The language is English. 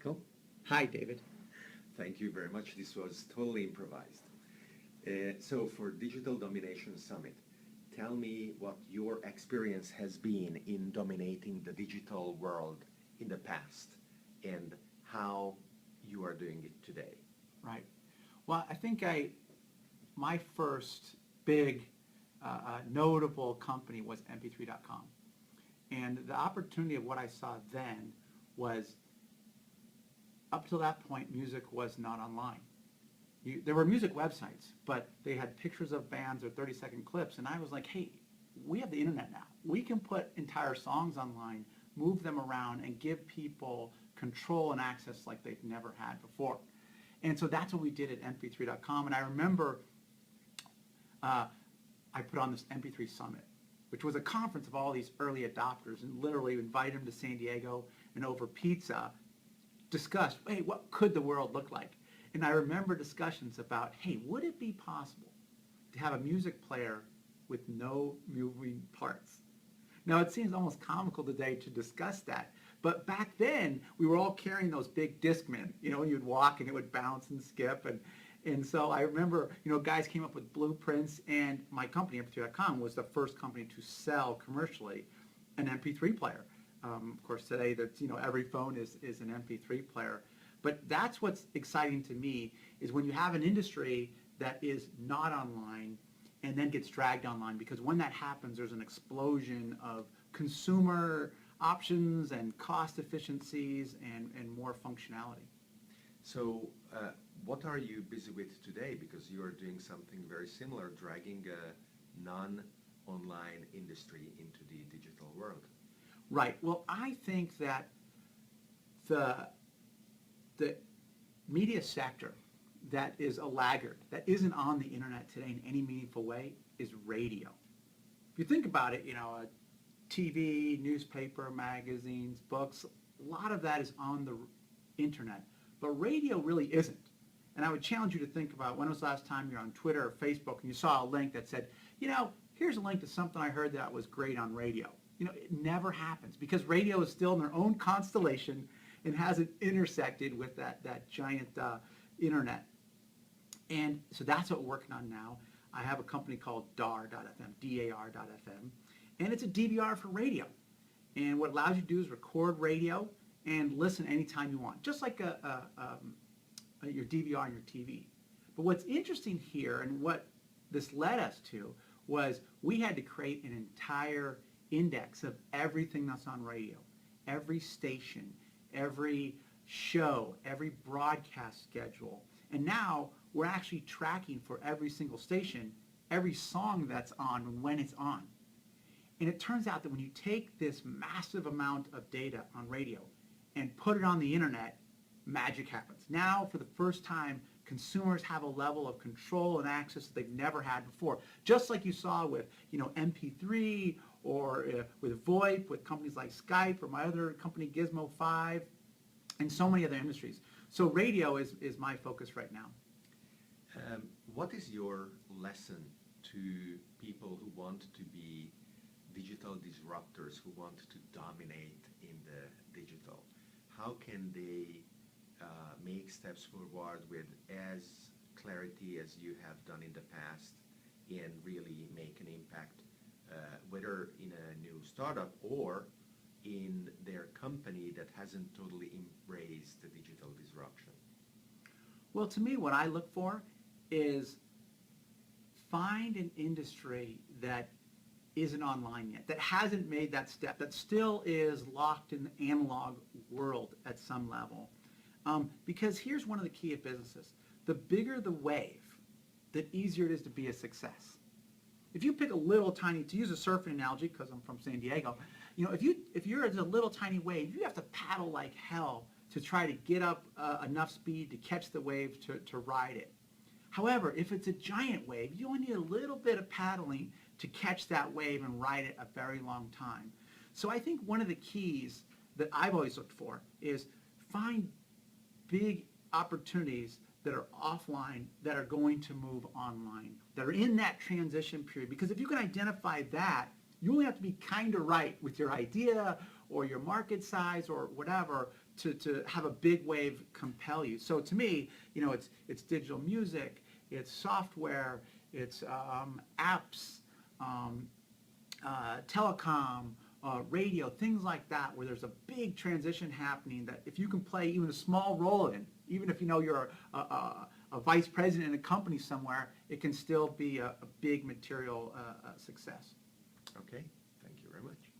Michael. Hi, David. Thank you very much. This was totally improvised. So for Digital Domination Summit, tell me what your experience has been in dominating the digital world in the past and how you are doing it today. Right. Well, I think my first big notable company was mp3.com. And the opportunity of what I saw then was, up till that point, music was not online. There were music websites, but they had pictures of bands or 30-second clips, and I was like, hey, we have the internet now. We can put entire songs online, move them around, and give people control and access like they've never had before. And so that's what we did at mp3.com, and I remember I put on this MP3 Summit, which was a conference of all these early adopters, and literally invited them to San Diego, and over pizza discussed, hey, what could the world look like? And I remember discussions about, hey, would it be possible to have a music player with no moving parts? Now, it seems almost comical today to discuss that, but back then, we were all carrying those big Discmen. You know, you'd walk and it would bounce and skip, and so I remember, guys came up with blueprints, and my company, mp3.com, was the first company to sell commercially an MP3 player. Of course, today, every phone is an MP3 player. But that's what's exciting to me, is when you have an industry that is not online and then gets dragged online, because when that happens, there's an explosion of consumer options and cost efficiencies and more functionality. So what are you busy with today? Because you are doing something very similar, dragging a non-online industry into the digital world. Right. Well, I think that the media sector that is a laggard, that isn't on the internet today in any meaningful way, is radio. If you think about it, TV, newspaper, magazines, books, a lot of that is on the internet. But radio really isn't. And I would challenge you to think about, when was the last time you're on Twitter or Facebook and you saw a link that said, here's a link to something I heard that was great on radio. It never happens, because radio is still in their own constellation and hasn't intersected with that giant internet. And so that's what we're working on now. I have a company called dar.fm, DAR.fm, and it's a DVR for radio. And what it allows you to do is record radio and listen anytime you want, just like your DVR on your TV. But what's interesting here, and what this led us to, was we had to create an entire index of everything that's on radio, every station, every show, every broadcast schedule. And now we're actually tracking for every single station, every song that's on and when it's on. And it turns out that when you take this massive amount of data on radio and put it on the internet, magic happens. Now, for the first time, consumers have a level of control and access that they've never had before. Just like you saw with, MP3, or with VoIP, with companies like Skype, or my other company, Gizmo 5, and so many other industries. So radio is my focus right now. What is your lesson to people who want to be digital disruptors, who want to dominate in the digital? How can they make steps forward with as clarity as you have done in the past and really make an impact, whether in a new startup or in their company that hasn't totally embraced the digital disruption? Well, to me, what I look for is find an industry that isn't online yet, that hasn't made that step, that still is locked in the analog world at some level. Because here's one of the key of businesses. The bigger the wave, the easier it is to be a success. If you pick a little tiny, to use a surfing analogy, because I'm from San Diego, if you're at a little tiny wave, you have to paddle like hell to try to get up enough speed to catch the wave to ride it. However, if it's a giant wave, you only need a little bit of paddling to catch that wave and ride it a very long time. So I think one of the keys that I've always looked for is find big opportunities that are offline that are going to move online, that are in that transition period. Because if you can identify that, you only have to be kind of right with your idea or your market size or whatever to have a big wave compel you. So to me, you know, it's digital music, it's software, it's apps, telecom, radio, things like that, where there's a big transition happening that if you can play even a small role in, even if you know you're a vice president in a company somewhere, it can still be a big material success. Okay, thank you very much.